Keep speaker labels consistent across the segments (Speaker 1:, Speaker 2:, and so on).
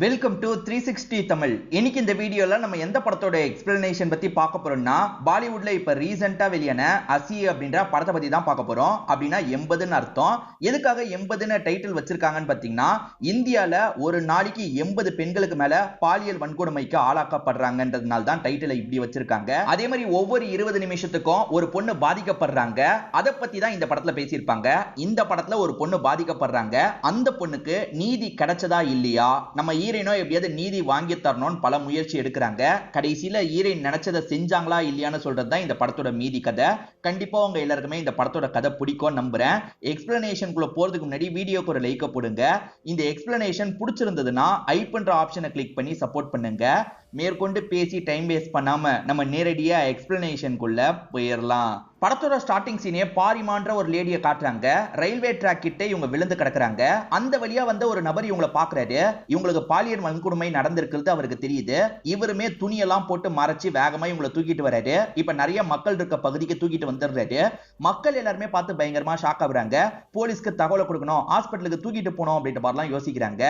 Speaker 1: Welcome to 360 Tamil. இன்னைக்கு இந்த வீடியோல நம்ம எந்த படத்தோட எக்ஸ்பிளனேஷன் பத்தி பார்க்க போறோம்னா, பாலிவுட்ல இப்ப ரீசெண்டா வெளியான அசி அப்படின்ற படத்தை பத்தி தான் பார்க்க போறோம். அப்படின்னா 80ன்னு அர்த்தம். எதுக்காக 80ன்னு டைட்டில் வச்சிருக்காங்கன்னு பாத்தீங்கன்னா, இந்தியால ஒரு நாளைக்கு 80 பெண்களுக்கு மேல பாலியல் வன்கொடுமைக்கு ஆளாக்கப்படுறாங்கன்றதுனால தான் டைட்டிலை இப்படி வச்சிருக்காங்க. அதே மாதிரி ஒவ்வொரு 20 நிமிஷத்துக்கும் ஒரு பொண்ணு பாதிக்கப்படுறாங்க. அதை பத்தி தான் இந்த படத்துல பேசியிருப்பாங்க. இந்த படத்துல ஒரு பொண்ணு பாதிக்கப்படுறாங்க. அந்த பொண்ணுக்கு நீதி கிடைச்சதா இல்லையா, நம்ம ஹீரோயினோ எப்படியாவது நீதி வாங்கி தரணும்னு பல முயற்சி எடுக்கிறாங்க. கடைசியில ஹீரோயின் நினைச்சதை செஞ்சாங்களா இல்லையான்னு சொல்றதுதான் இந்த படத்தோட மீதி கதை. கண்டிப்பா உங்க எல்லாருக்குமே இந்த படத்தோட கதை பிடிக்கும் நம்புறேன். எக்ஸ்பிளனேஷனுக்குள்ள போறதுக்கு முன்னாடி வீடியோக்கு ஒரு லைக் போடுங்க. இந்த எக்ஸ்பிளனேஷன் பிடிச்சிருந்ததுன்னா ஐப்ன்ற ஆப்ஷனை கிளிக் பண்ணி சப்போர்ட் பண்ணுங்க. மேற்கொண்டு பேசி டைம் வேஸ்ட் பண்ணாம நம்ம நேரடியா எக்ஸ்பிளனேஷனுக்குள்ள போயிடலாம். படத்தோட ஸ்டார்டிங் சீனே பாரிமான்ற ஒரு லேடியை காட்டுறாங்க. ரயில்வே ட்ராக் கிட்ட இவங்க விழுந்து கிடக்குறாங்க. அந்த வழியா வந்த ஒரு நபர் இவங்களை பாக்குறாரு. இவங்களுக்கு பாலியல் வன்கொடுமை நடந்திருக்கிறது அவருக்கு தெரியுது. இவருமே துணியெல்லாம் போட்டு மறைச்சு வேகமா இவங்களை தூக்கிட்டு வராரு. இப்ப நிறைய மக்கள் இருக்க பகுதிக்கு தூக்கிட்டு வந்துடுறாரு. மக்கள் எல்லாருமே பார்த்து பயங்கரமா ஷாக் ஆகுறாங்க. போலீஸ்க்கு தகவலை கொடுக்கணும், ஹாஸ்பிட்டலுக்கு தூக்கிட்டு போனோம் அப்படின்ற மாதிரிலாம் யோசிக்கிறாங்க.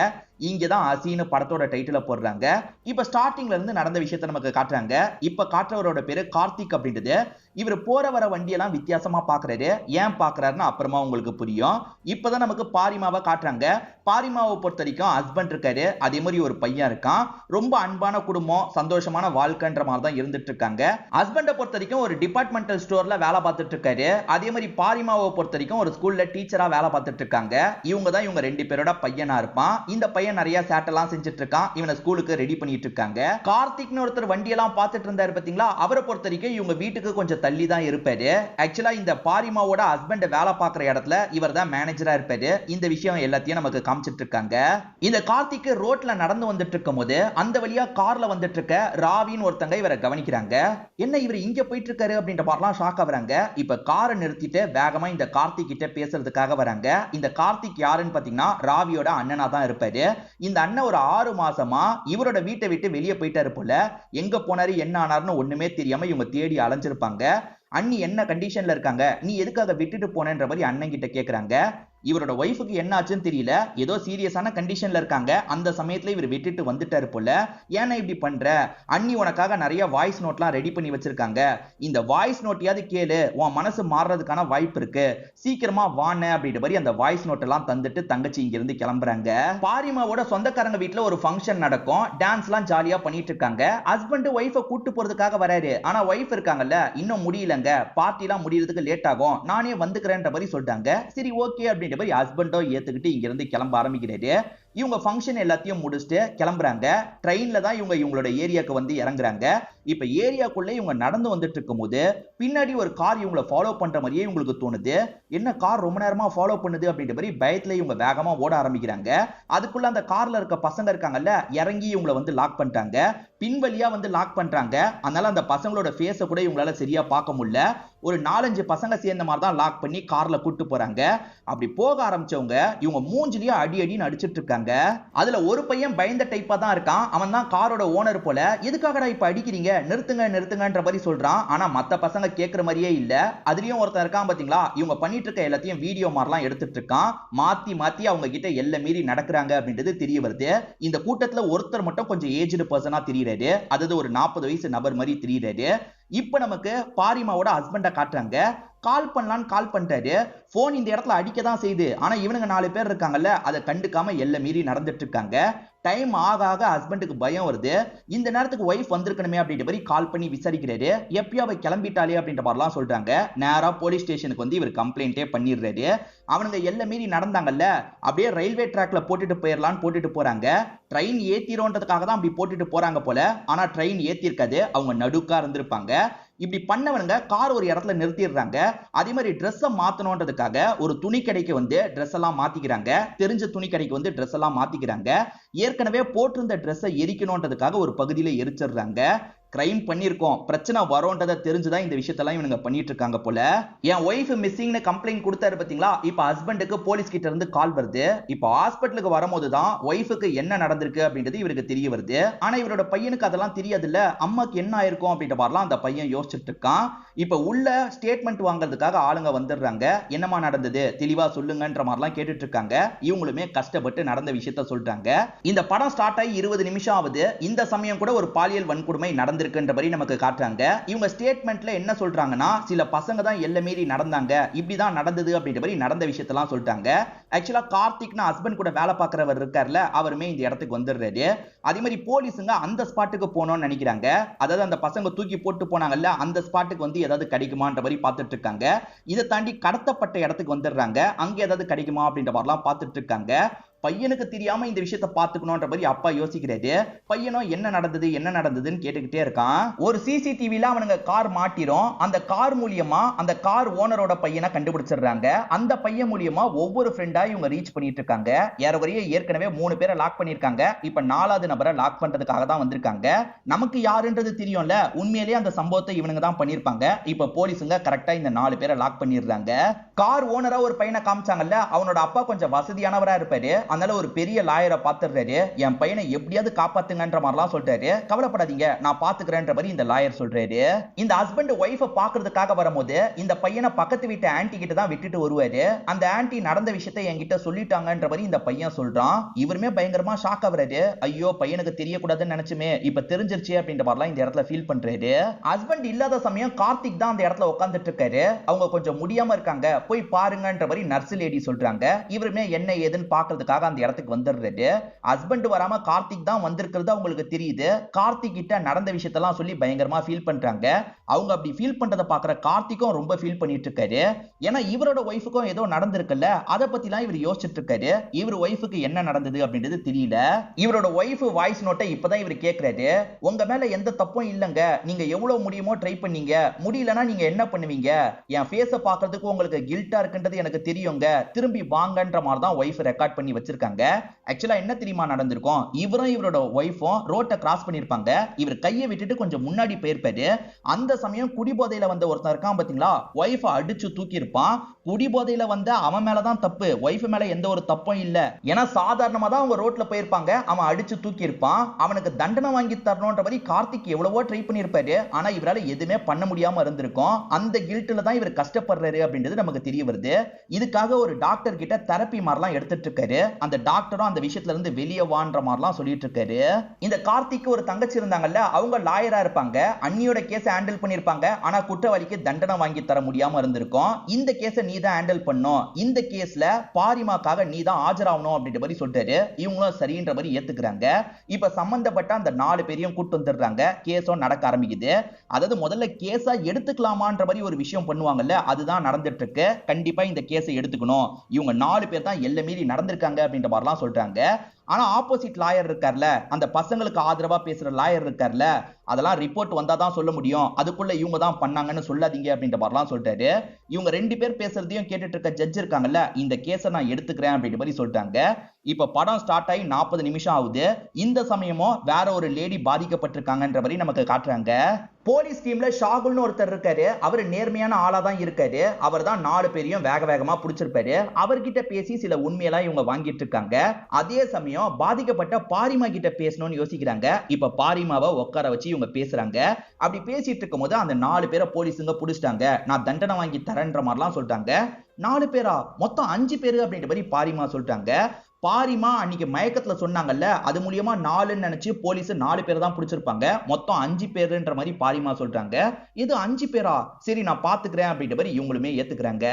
Speaker 1: இங்கதான் அசின்னு படத்தோட டைட்டில போடுறாங்க. இப்ப ஸ்டார்டிங்ல இருந்து நடந்த விஷயத்தை நமக்கு காட்டுறாங்க. இப்ப காட்டுறவரோட பேரு கார்த்திக் அப்படின்றது. இவர் போற வர வண்டியெல்லாம் வித்தியாசமா பாக்குறாரு. ஏன் பாக்குறாருன்னு அப்புறமா உங்களுக்கு புரியும். இப்பதான் நமக்கு பாரிமாவை காட்டுறாங்க. பாரிமாவை பொறுத்த வரைக்கும் ஹஸ்பண்ட் இருக்காரு, அதே மாதிரி ஒரு பையன் இருக்கான். ரொம்ப அன்பான குடும்பம், சந்தோஷமான வாழ்க்கைன்ற மாதிரி தான் இருந்துட்டு இருக்காங்க. ஹஸ்பண்டை பொறுத்த வரைக்கும் ஒரு டிபார்ட்மெண்டல் ஸ்டோர்ல வேலை பார்த்துட்டு இருக்காரு. அதே மாதிரி பாரிமாவை பொறுத்த வரைக்கும் ஒரு ஸ்கூல்ல டீச்சரா வேலை பார்த்துட்டு இருக்காங்க. இவங்க தான் இவங்க ரெண்டு பேரோட பையனா இருப்பான். இந்த பையன் நிறைய சேட்டெல்லாம் செஞ்சுட்டு இருக்கான். இவனை ஸ்கூலுக்கு ரெடி பண்ணிட்டு இருக்காங்க. கார்த்திக்னு ஒருத்தர் வண்டியெல்லாம் பார்த்துட்டு இருந்தாரு பாத்தீங்களா, அவரை பொறுத்த வரைக்கும் இவங்க வீட்டுக்கு கொஞ்சம் தள்ளி தான் இருப்பாரு. ஆக்சுவலா இந்த பாரிமாவோட ஹஸ்பண்ட் வேலை பார்க்குற இடத்துல இவர் தான் மேனேஜரா இருப்பாரு. இந்த விஷயம் எல்லாத்தையும் நமக்கு காமிச்சிட்டு இருக்காங்க. இந்த கார்த்திக் ரோட்ல நடந்து வந்துட்டு இருக்கும் போது அந்த வழியா கார்ல வந்துட்டு இருக்க ராவின்னு ஒருத்தங்க இவரை கவனிக்கிறாங்க. என்ன இவர் இங்க போயிட்டு இருக்காரு அப்படின்ற மாதிரிலாம் ஷாக் ஆகுறாங்க. இப்ப காரை நிறுத்திட்டு வேகமா இந்த கார்த்திக் கிட்ட பேசுறதுக்காக வராங்க. இந்த கார்த்திக் யாருன்னு பாத்தீங்கன்னா ராவியோட அண்ணனா தான் இருப்பாரு. இந்த அண்ணன் ஒரு 6 மாசமா இவரோட வீட்டை விட்டு வெளியே போயிட்டாரு போல. எங்க போனாரு என்ன ஆனாருன்னு ஒண்ணுமே தெரியாம இவங்க தேடி அலைஞ்சிருப்பாங்க. அண்ணி என்ன கண்டிஷன்ல இருக்காங்க, நீ எதுக்காக விட்டுட்டு போனேன்ற மாதிரி அண்ணன் கிட்ட கேக்குறாங்க. இவரோட ஒய்ஃபுக்கு என்ன ஆச்சுன்னு தெரியல, ஏதோ சீரியஸான கண்டிஷன்ல இருக்காங்க. அந்த சமயத்துல இவர் விட்டுட்டு வந்துட்டாரு போல. ஏன்னா இப்படி பண்ற, அண்ணி உனக்காக நிறைய வாய்ஸ் நோட்லாம் ரெடி பண்ணி வச்சிருக்காங்க. இந்த வாய்ஸ் நோட்டையாவது கேளு, உன் மனசு மாறுறதுக்கான வாய்ப்பு இருக்கு. சீக்கிரமா வான அப்படின்ற மாதிரி அந்த வாய்ஸ் நோட் எல்லாம் தந்துட்டு தங்கச்சி இங்க இருந்து கிளம்புறாங்க. பாரிமாவோட சொந்தக்காரங்க வீட்டுல ஒரு ஃபங்க்ஷன் நடக்கும். டான்ஸ் எல்லாம் ஜாலியா பண்ணிட்டு இருக்காங்க. ஹஸ்பண்ட் ஒய்ஃபை கூட்டு போறதுக்காக வராரு. ஆனா ஒய்ஃப் இருக்காங்கல்ல, இன்னும் முடியலங்க, பார்ட்டி எல்லாம் முடியறதுக்கு லேட் ஆகும், நானே வந்துக்கிறேன்ற மாதிரி சொல்றாங்க. சரி ஓகே அப்படின்ற மாதிரி ஹஸ்பண்டோ ஏத்துக்கிட்டு இங்க இருந்து கிளம்ப ஆரம்பிக்கிறாரு. இவங்க ஃபங்க்ஷன் எல்லாத்தையும் முடிச்சுட்டு கிளம்புறாங்க. ட்ரெயின்ல தான் இவங்களோட ஏரியாக்கு வந்து இறங்குறாங்க. இப்ப ஏரியாக்குள்ள இவங்க நடந்து வந்துட்டு இருக்கும் போது பின்னாடி ஒரு கார் இவங்களை ஃபாலோ பண்ற மாதிரியே இவங்களுக்கு தோணுது. என்ன கார் ரொம்ப நேரமா ஃபாலோ பண்ணுது அப்படின்ற மாதிரி பயத்துல இவங்க வேகமா ஓட ஆரம்பிக்கிறாங்க. அதுக்குள்ள அந்த கார்ல இருக்க பசங்க இருக்காங்கல்ல, இறங்கி இவங்களை வந்து லாக் பண்ணிட்டாங்க. பின்வழியா வந்து லாக் பண்றாங்க. அதனால அந்த பசங்களோட ஃபேஸ கூட இவங்களால சரியா பார்க்க முடியல. ஒரு 4-5 பசங்க சேர்ந்த மாதிரி தான் லாக் பண்ணி கார்ல கூட்டு போறாங்க. அப்படி போக ஆரம்பிச்சவங்க இவங்க மூஞ்சிலேயே அடி அடின்னு அடிச்சிட்டு இருக்காங்க. அதுல ஒரு பையன் பயந்த டைப்பா தான் இருக்கான். அவன் தான் காரோட ஓனர் போல. எதுக்காகடா இப்ப அடிக்கிறீங்க, நிறுத்துங்க நிறுத்துங்கன்ற மாதிரி சொல்றான். ஆனா மத்த பசங்க கேட்கிற மாதிரியே இல்ல. அதுலயும் ஒருத்தன் இருக்கான் பாத்தீங்களா, இவங்க பண்ணிட்டு இருக்க எல்லாத்தையும் வீடியோ மாதிரிலாம் எடுத்துட்டு இருக்கான். மாத்தி மாத்தி அவங்க கிட்ட எல்லை மீறி நடக்கிறாங்க அப்படின்றது தெரிய வருது. இந்த கூட்டத்துல ஒருத்தர் மட்டும் கொஞ்சம் ஏஜ்டு பர்சனா தெரியுறாரு. அதாவது ஒரு 40 வயசு நபர் மாதிரி தெரியுறாரு. இப்ப நமக்கு பாரிமாவோட ஹஸ்பண்ட காட்டுறாங்க. கால் பண்ணலான்னு கால் பண்ணிட்டாரு. போன் இந்த இடத்துல அடிக்க தான் செய்யுது. ஆனா இவனுங்க 4 பேர் இருக்காங்கல்ல, அதை கண்டுக்காம எல்லை மீறி நடந்துட்டு இருக்காங்க. டைம் ஆக ஆக ஹஸ்பண்டுக்கு பயம் வருது. இந்த நேரத்துக்கு ஒய்ஃப் வந்திருக்கணுமே அப்படின்ற மாதிரி கால் பண்ணி விசாரிக்கிறாரு. எப்பயும் அவ கிளம்பிட்டாலே அப்படின்ற மாதிரிலாம் சொல்றாங்க. நேரா போலீஸ் ஸ்டேஷனுக்கு வந்து இவர் கம்ப்ளைண்டே பண்ணிடுறாரு. அவனுங்க எல்லை மீறி நடந்தாங்கல்ல, அப்படியே ரயில்வே ட்ராக்ல போட்டுட்டு போயிடலான்னு போட்டுட்டு போறாங்க. ட்ரெயின் ஏத்திரோன்றதுக்காக தான் அப்படி போட்டுட்டு போறாங்க போல. ஆனா ட்ரெயின் ஏத்திருக்காது, அவங்க நடுக்கா இருந்திருப்பாங்க. இப்படி பண்ணவனுங்க கார் ஒரு இடத்துல நிறுத்திடுறாங்க. அதே மாதிரி ட்ரெஸ்ஸை மாத்தணும்ன்றதுக்காக ஒரு துணி கடைக்கு வந்து ட்ரெஸ் எல்லாம் மாத்திக்கிறாங்க. தெரிஞ்ச துணி கடைக்கு வந்து ட்ரெஸ் எல்லாம் மாத்திக்கிறாங்க. ஏற்கனவே போட்டிருந்த ட்ரெஸ்ஸை எரிக்கணும்ன்றதுக்காக ஒரு பகுதியில எரிச்சிடுறாங்க. கிரைம் பண்ணிருக்கோம், பிரச்சனை வரோன்றதை தெரிஞ்சுதான் இந்த விஷயத்தெல்லாம் இவனுங்க பண்ணிட்டு இருக்காங்க போல. என் ஒய்ஃப் மிஸ்ஸிங்னு கம்ப்ளைண்ட் கொடுத்தாரு பாத்தீங்களா, இப்ப ஹஸ்பண்டுக்கு போலீஸ் கிட்ட இருந்து கால் வருது. இப்ப ஹாஸ்பிட்டலுக்கு வரும்போது தான் ஒய்ஃபுக்கு என்ன நடந்திருக்கு அப்படின்றது இவருக்கு தெரிய வருது. ஆனா இவரோட பையனுக்கு அதெல்லாம் தெரியாதுல்ல, அம்மாக்கு என்ன ஆயிருக்கும் அப்படின்ற மாதிரிலாம் அந்த பையன் யோசிச்சுட்டு இருக்கான். இப்ப உள்ள ஸ்டேட்மெண்ட் வாங்குறதுக்காக ஆளுங்க வந்துடுறாங்க. என்னமா நடந்தது தெளிவா சொல்லுங்கன்ற மாதிரிலாம் கேட்டுட்டு இருக்காங்க. இவங்களுமே கஷ்டப்பட்டு நடந்த விஷயத்த சொல்றாங்க. இந்த படம் ஸ்டார்ட் ஆகி 20 நிமிஷம் ஆகுது. இந்த சமயம் கூட ஒரு பாலியல் வன்கொடுமை நடந்திருக்குன்றபடி நமக்கு காட்டுறாங்க. இவங்க ஸ்டேட்மெண்ட்ல என்ன சொல்றாங்கன்னா, சில பசங்க தான் எல்லை மீறி நடந்தாங்க, இப்படிதான் நடந்தது அப்படின்றபடி நடந்த விஷயத்தெல்லாம் சொல்றாங்க. ஆக்சுவலா கார்த்திக்னா ஹஸ்பண்ட் கூட வேலை பார்க்கறவர் இருக்கார்ல, அவருமே இந்த இடத்துக்கு வந்துடுறாரு. அதே மாதிரி போலீஸுங்க அந்த ஸ்பாட்டுக்கு போகணும்னு நினைக்கிறாங்க. அதாவது அந்த பசங்க தூக்கி போட்டு போனாங்கல்ல, அந்த ஸ்பாட்டுக்கு வந்து ஏதாவது கிடைக்குமான்ற மாதிரி பார்த்துட்டு இருக்காங்க. இதை தாண்டி கடத்தப்பட்ட இடத்துக்கு வந்துடுறாங்க. அங்க ஏதாவது கிடைக்குமா அப்படின்ற மாதிரிலாம் பார்த்துட்டு இருக்காங்க. பையனுக்கு தெரியாம இந்த விஷயத்தை பார்த்துக்கணும்ன்ற மாதிரி அப்பா யோசிக்கிறாரு. பையனும் என்ன நடந்ததுன்னு கேட்டுக்கிட்டே இருக்கான். ஒரு சிசிடிவில அவனுங்க கார் மாட்டிரும். அந்த கார் மூலியமா அந்த கார் ஓனரோட பையனை கண்டுபிடிச்சிடுறாங்க. அந்த பையன் மூலியமா ஒவ்வொரு ஃப்ரெண்டா இவங்க ரீச் பண்ணிட்டு இருக்காங்க. ஏறக்குறைய ஏற்கனவே 3 பேரை லாக் பண்ணிருக்காங்க. இப்ப 4வது நபரை லாக் பண்றதுக்காக தான் வந்திருக்காங்க. நமக்கு யாருன்றது தெரியும்ல, உண்மையிலேயே அந்த சம்பவத்தை இவனுங்க தான் பண்ணிருப்பாங்க. இப்ப போலீஸுங்க கரெக்டா இந்த 4 பேரை லாக் பண்ணிடுறாங்க. கார் ஓனரா ஒரு பையனை காமிச்சாங்கல்ல, அவனோட அப்பா கொஞ்சம் வசதியானவரா இருப்பாரு. அதனால ஒரு பெரிய லாயரை பார்த்துறாரு. என் பையனை எப்படியாவது காப்பாத்துங்கன்ற மாதிரிலாம் சொல்றாரு. கவலைப்படாதீங்க, நான் பாத்துக்கிறேன்ற மாதிரி இந்த லாயர் சொல்றாரு. இந்த ஹஸ்பண்ட் ஒய்ஃபை பாக்குறதுக்காக வரும்போது இந்த பையனை பக்கத்து வீட்டு ஆன்ட்டி கிட்ட தான் விட்டுட்டு வருவாரு. அந்த ஆன்ட்டி நடந்த விஷயத்தை என்கிட்ட சொல்லிட்டாங்கன்ற மாதிரி இந்த பையன் சொல்றான். இவருமே பயங்கரமா ஷாக் ஆகுறாரு. ஐயோ, பையனுக்கு தெரியக்கூடாதுன்னு நினைச்சுமே, இப்ப தெரிஞ்சிருச்சு அப்படின்ற மாதிரிலாம் இந்த இடத்துல ஃபீல் பண்றாரு. ஹஸ்பண்ட் இல்லாத சமயம் கார்த்திக் தான் அந்த இடத்துல உட்கார்ந்துட்டு இருக்காரு. அவங்க கொஞ்சம் முடியாம இருக்காங்க, போய் பாருங்கன்ற மாதிரி நர்ஸ் லேடி சொல்றாங்க. இவருமே என்ன ஏதுன்னு பாக்குறதுக்காக அந்த இடத்துக்கு வந்துடுறாரு. ஹஸ்பண்ட் வராம கார்த்திக் தான் வந்திருக்கிறது அவங்களுக்கு தெரியுது. கார்த்திக் கிட்ட நடந்த விஷயத்தெல்லாம் சொல்லி பயங்கரமா ஃபீல் பண்றாங்க. அவங்க அப்படி ஃபீல் பண்றத பாக்குற கார்த்திக்கும் ரொம்ப ஃபீல் பண்ணிட்டு இருக்காரு. ஏன்னா இவரோட ஒய்ஃபுக்கும் ஏதோ நடந்திருக்குல்ல, அதை பத்திலாம் இவர் யோசிச்சுட்டு இருக்காரு. இவர் ஒய்ஃபுக்கு என்ன நடந்தது அப்படின்றது தெரியல. இவரோட ஒய்ஃப் வாய்ஸ் நோட்டை இப்பதான் இவர் கேட்கிறாரு. உங்க மேல எந்த தப்பும் இல்லங்க, நீங்க எவ்வளவு முடியுமோ ட்ரை பண்ணீங்க, முடியலன்னா நீங்க என்ன பண்ணுவீங்க? என் ஃபேஸ பாக்குறதுக்கு உங்களுக்கு கில்ட்டா இருக்குன்றது எனக்கு தெரியுங்க, திரும்பி வாங்கன்ற மாதிரி தான் ஒய்ஃப் ரெக்கார்ட் பண்ணி வச்சிருக்காங்க. ஆக்சுவலா என்ன தெரியுமா நடந்திருக்கும், இவரும் இவரோட ஒய்ஃபும் ரோட்டை கிராஸ் பண்ணிருப்பாங்க. இவர் கையை விட்டுட்டு கொஞ்சம் முன்னாடி போயிருப்பாரு. அந்த சமயம் குடிபோதையில வந்த ஒருத்தர் இருக்கான் பாத்தீங்களா, ஒய்ஃபை அடிச்சு தூக்கி இருப்பான். குடிபோதையில வந்த அவன் மேலதான் தப்பு, ஒய்ஃப் மேல எந்த ஒரு தப்பும் இல்ல. ஏன்னா சாதாரணமா தான் அவங்க ரோட்ல போயிருப்பாங்க, அவன் அடிச்சு தூக்கி இருப்பான். அவனுக்கு தண்டனை வாங்கி தரணும்ன்ற மாதிரி கார்த்திக் எவ்வளவோ ட்ரை பண்ணிருப்பாரு. ஆனா இவரால எதுவுமே பண்ண முடியாம இருந்திருக்கும். அந்த கில்ட்ல தான் இவர் கஷ்டப்படுறாரு அப்படின்றது நமக்கு தெரிய வருது. இதுக்காக ஒரு டாக்டர் கிட்ட தெரப்பி மாதிரிலாம் எடுத்துட்டு இருக்காரு. அந்த டாக்டரும் அந்த விஷயத்துல இருந்து வெளியே வான்ற மாதிரிலாம் சொல்லிட்டு இருக்காரு. இந்த கார்த்திக்கு ஒரு தங்கச்சி இருந்தாங்கல்ல, அவங்க லாயரா இருப்பாங்க. அண்ணியோட கேஸை ஹேண்டில் பண்ணிருப்பாங்க. ஆனா குற்றவாளிக்கு தண்டனை வாங்கி தர முடியாம இருந்திருக்கும். இந்த கேஸை நீ தான் ஹேண்டில் பண்ணும், இந்த கேஸ்ல பாரிமாக்காக நீ தான் ஆஜராகணும் அப்படின்ற மாதிரி சொல்றாரு. இவங்களும் சரின்ற மாதிரி ஏத்துக்கிறாங்க. இப்ப சம்பந்தப்பட்ட அந்த 4 பேரையும் கூட்டு வந்துடுறாங்க. கேஸும் நடக்க ஆரம்பிக்குது. அதாவது முதல்ல கேஸா எடுத்துக்கலாமான்ற மாதிரி ஒரு விஷயம் பண்ணுவாங்கல்ல, அதுதான் நடந்துட்டு இருக்கு. கண்டிப்பா இந்த கேஸை எடுத்துக்கணும், இவங்க 4 பேர் தான் எல்லை மீறி நடந்திருக்காங்க அப்படின்ற மாதிரிலாம் சொல்றாங்க. ஆனா ஆப்போசிட் லாயர் இருக்கார்ல, அந்த பசங்களுக்கு ஆதரவா பேசுற லாயர் இருக்கார்ல, அதெல்லாம் ரிப்போர்ட் வந்தாதான் சொல்ல முடியும், அதுக்குள்ள இவங்க தான் பண்ணாங்கன்னு சொல்லாதீங்க அப்படின்ற மாதிரிலாம் சொல்றாரு. இவங்க 2 பேர் பேசுறதையும் கேட்டுட்டு இருக்க ஜட்ஜ் இருக்காங்கல்ல, இந்த கேஸை நான் எடுத்துக்கிறேன் அப்படின்ற மாதிரி சொல்லிட்டாங்க. இப்ப படம் ஸ்டார்ட் ஆகி 40 நிமிஷம் ஆகுது. இந்த சமயமும் வேற ஒரு லேடி பாதிக்கப்பட்டிருக்காங்கன்ற மாதிரி நமக்கு காட்டுறாங்க. போலீஸ் டீம்ல ஷாகுல்னு ஒருத்தர் இருக்காரு. அவர் நேர்மையான ஆளா தான் இருக்காரு. அவர் தான் 4 பேரையும் வேக வேகமா பிடிச்சிருப்பாரு. அவர்கிட்ட பேசி சில உண்மையெல்லாம் இவங்க வாங்கிட்டு இருக்காங்க. அதே சமயம் பாதிக்கப்பட்ட பாரிமா கிட்ட பேசணும்னு யோசிக்கிறாங்க. இப்ப பாரிமாவை உட்கார வச்சு இவங்க பேசுறாங்க. அப்படி பேசிட்டு இருக்கும் போது அந்த 4 பேரை போலீஸுங்க புடிச்சிட்டாங்க. நான் தண்டனை வாங்கி தரேன்ற மாதிரிலாம் சொல்றாங்க. 4 பேரா, மொத்தம் 5 பேரு அப்படின்ற மாதிரி பாரிமா சொல்றாங்க. பாரிமா அன்னைக்கு மயக்கத்துல சொன்னாங்கல்ல, அது மூலியமா 4ன்னு நினைச்சு போலீஸ் 4 பேர் தான் பிடிச்சிருப்பாங்க. மொத்தம் 5 பேருன்ற மாதிரி பாரிமா சொல்றாங்க. இது 5 பேரா, சரி நான் பாத்துக்கிறேன் அப்படின்ற மாதிரி இவங்களுமே ஏத்துக்கிறாங்க.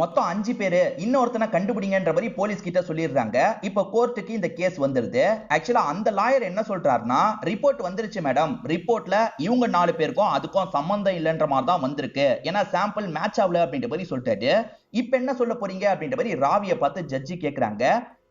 Speaker 1: மொத்தம் 5 பேரு, இன்னொருத்தனை கண்டுபிடிங்கன்ற மாதிரி போலீஸ் கிட்ட சொல்லிடுறாங்க. இப்ப கோர்ட்டுக்கு இந்த கேஸ் வந்துருது. ஆக்சுவலா அந்த லாயர் என்ன சொல்றாருன்னா, ரிப்போர்ட் வந்துருச்சு மேடம், ரிப்போர்ட்ல இவங்க 4 பேருக்கும் அதுக்கும் சம்பந்தம் இல்லைன்ற மாதிரி தான் வந்திருக்கு, ஏன்னா சாம்பிள் மேட்ச் ஆகல அப்படின்ற மாதிரி சொல்லிட்டாரு. இப்ப என்ன சொல்ல போறீங்க அப்படின்ற மாதிரி ராவியை பார்த்து ஜட்ஜி கேக்குறாங்க.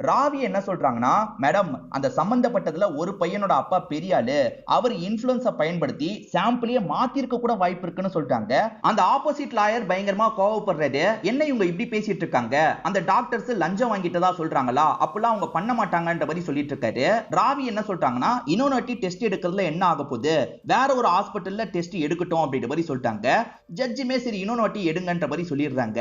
Speaker 1: ராவி என்ன சொல்றாங்கன்னா, மேடம் அந்த சம்பந்தப்பட்டதுல ஒரு பையனோட அப்பா பெரிய ஆளு, அவர் இன்ஃப்ளூயன்ஸ பயன்படுத்தி சாம்பிளையே மாத்திருக்க கூட வாய்ப்பு இருக்குன்னு சொல்றாங்க. அந்த ஆப்போசிட் லாயர் பயங்கரமா கோவப்படுறாரு. என்ன இவங்க இப்படி பேசிட்டு இருக்காங்க, அந்த டாக்டர்ஸ் லஞ்சம் வாங்கிட்டதா சொல்றாங்களா, அப்பெல்லாம் அவங்க பண்ண மாட்டாங்கன்ற மாதிரி சொல்லிட்டு இருக்காரு. ராவி என்ன சொல்றாங்கன்னா, இன்னொரு வாட்டி டெஸ்ட் எடுக்கிறதுல என்ன ஆக போகுது, வேற ஒரு ஹாஸ்பிட்டல்ல டெஸ்ட் எடுக்கட்டும் அப்படின்ற மாதிரி சொல்லிட்டாங்க. ஜட்ஜுமே சரி இன்னொரு வாட்டி எடுங்கன்ற மாதிரி சொல்லிடுறாங்க.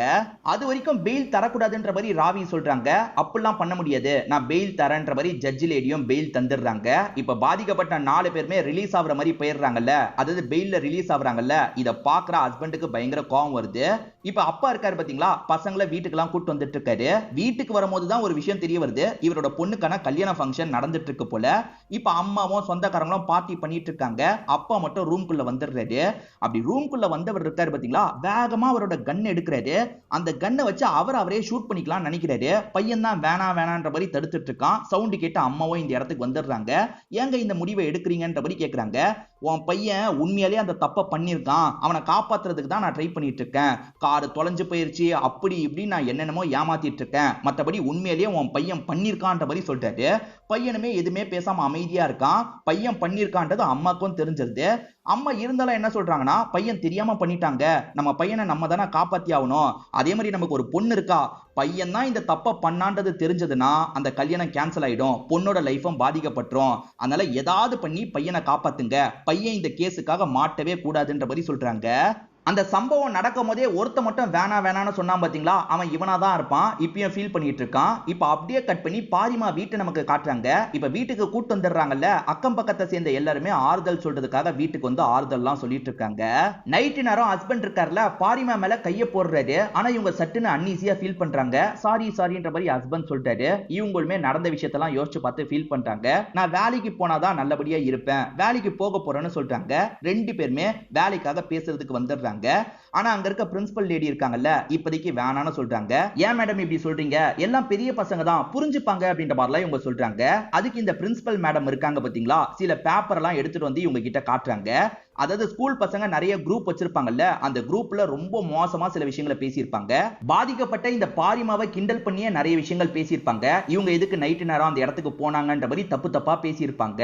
Speaker 1: அது வரைக்கும் பெயில் தரக்கூடாதுன்ற மாதிரி ராவி சொல்றாங்க. அப்பெல்லாம் பண்ண முடியாது, நான் பெயில் தரேன்ற மாதிரி ஜட்ஜ் லேடியும் பெயில் தந்துடுறாங்க. இப்ப பாதிக்கப்பட்ட 4 பேருமே ரிலீஸ் ஆகுற மாதிரி போயிடுறாங்கல்ல, அதாவது பெயில்ல ரிலீஸ் ஆகுறாங்கல்ல. இத பாக்குற ஹஸ்பண்டுக்கு பயங்கர கோவம் வருது. இப்ப அப்பா இருக்காரு பாத்தீங்களா, பசங்களை வீட்டுக்கெல்லாம் கூட்டு வந்துட்டு இருக்காரு. வீட்டுக்கு வரும்போது தான் ஒரு விஷயம் தெரிய வருது, இவரோட பொண்ணுக்கான கல்யாண ஃபங்க்ஷன் நடந்துட்டு இருக்கு போல. இப்ப அம்மாவும் சொந்தக்காரங்களும் பார்ட்டி பண்ணிட்டு இருக்காங்க. அப்பா மட்டும் ரூம்குள்ள வந்துடுறாரு. அப்படி ரூம்குள்ள வந்தவர் இருக்காரு பாத்தீங்களா, வேகமா அவரோட கன் எடுக்கிறாரு. அந்த கன்னை வச்சு அவரே ஷூட் பண்ணிக்கலாம் நினைக்கிறாரு. பையன் தான் வேணான்ற மாதிரி தடுத்துட்டு இருக்கான். சவுண்ட் கேட்டு அம்மாவும் இந்த இடத்துக்கு வந்துடுறாங்க. ஏங்க இந்த முடிவை எடுக்கிறீங்கன்ற மாதிரி கேக்குறாங்க. உன் பையன் உண்மையாலே அந்த தப்பை பண்ணிருக்கான், அவனை காப்பாத்துறதுக்கு தான் நான் ட்ரை பண்ணிட்டு இருக்கேன். கார் தொலைஞ்சு போயிருச்சு அப்படி இப்படி நான் என்னென்னமோ ஏமாத்திட்டு இருக்கேன், மத்தபடி உண்மையிலேயே உன் பையன் பண்ணிருக்கான்ற மாதிரி சொல்லிட்டாரு. பையனுமே எதுவுமே பேசாம அமைதியா இருக்கான். பையன் பண்ணிருக்கான்றது அம்மாக்கும் தெரிஞ்சிருது. அம்மா இருந்தாலும் என்ன சொல்றாங்கன்னா, பையன் தெரியாம பண்ணிட்டாங்க, நம்ம பையனை நம்ம தானே காப்பாத்தி ஆகணும். அதே மாதிரி நமக்கு ஒரு பொண்ணு இருக்கா, பையன் தான் இந்த தப்ப பண்ணான்றது தெரிஞ்சதுன்னா அந்த கல்யாணம் கேன்சல் ஆயிடும், பொண்ணோட லைஃபும் பாதிக்கப்பட்டுரும். அதனால ஏதாவது பண்ணி பையனை காப்பாத்துங்க, பையன் இந்த கேஸுக்காக மாட்டவே கூடாதுன்ற மாதிரி சொல்றாங்க. அந்த சம்பவம் நடக்கும் போதே ஒருத்த மட்டும் வேணான்னு சொன்னான் பாத்தீங்களா, அவன் இவனா தான் இருப்பான். இப்பயும் ஃபீல் பண்ணிட்டு இருக்கான். இப்ப அப்படியே கட் பண்ணி பாரிமா வீட்டை நமக்கு காட்டுறாங்க. இப்ப வீட்டுக்கு கூட்டு வந்துடுறாங்கல்ல, அக்கம் பக்கத்தை சேர்ந்த எல்லாருமே ஆறுதல் சொல்றதுக்காக வீட்டுக்கு வந்து ஆறுதல்லாம் சொல்லிட்டு இருக்காங்க. நைட்டு நேரம் ஹஸ்பண்ட் இருக்காருல, பாரிமா மேல கைய போடுறாரு. ஆனா இவங்க சட்டுன்னு அன்ஈசியா ஃபீல் பண்றாங்க. சாரின்ற மாதிரி ஹஸ்பண்ட் சொல்லிட்டாரு. இவங்களுமே நடந்த விஷயத்தெல்லாம் யோசிச்சு பார்த்து ஃபீல் பண்றாங்க. நான் வேலைக்கு போனாதான் நல்லபடியா இருப்பேன், வேலைக்கு போக போறேன்னு சொல்றாங்க. 2 பேருமே வேலைக்காக பேசுறதுக்கு வந்துடுறாங்க. ஆனா அங்க இருக்க பிரின்சிபல் லேடி இருக்காங்கல்ல, இப்போதைக்கு வேணான்னு சொல்றாங்க. ஏன் மேடம் இப்படி சொல்றீங்க, எல்லாம் பெரிய பசங்க தான் புரிஞ்சுப்பாங்க அப்படின்ற மாதிரிலாம் இவங்க சொல்றாங்க. அதுக்கு இந்த பிரின்சிபல் மேடம் இருக்காங்க பாத்தீங்களா, சில பேப்பர் எல்லாம் எடுத்துட்டு வந்து இவங்க கிட்ட காட்டுறாங்க. அதாவது ஸ்கூல் பசங்க நிறைய குரூப் வச்சிருப்பாங்கல்ல, அந்த குரூப்ல ரொம்ப மோசமா சில விஷயங்களை பேசியிருப்பாங்க. பாதிக்கப்பட்ட இந்த பாரிமாவை கிண்டல் பண்ணியே நிறைய விஷயங்கள் பேசியிருப்பாங்க. இவங்க எதுக்கு நைட்டு நேரம் அந்த இடத்துக்கு போனாங்கன்ற மாதிரி தப்பா பேசியிருப்பாங்க.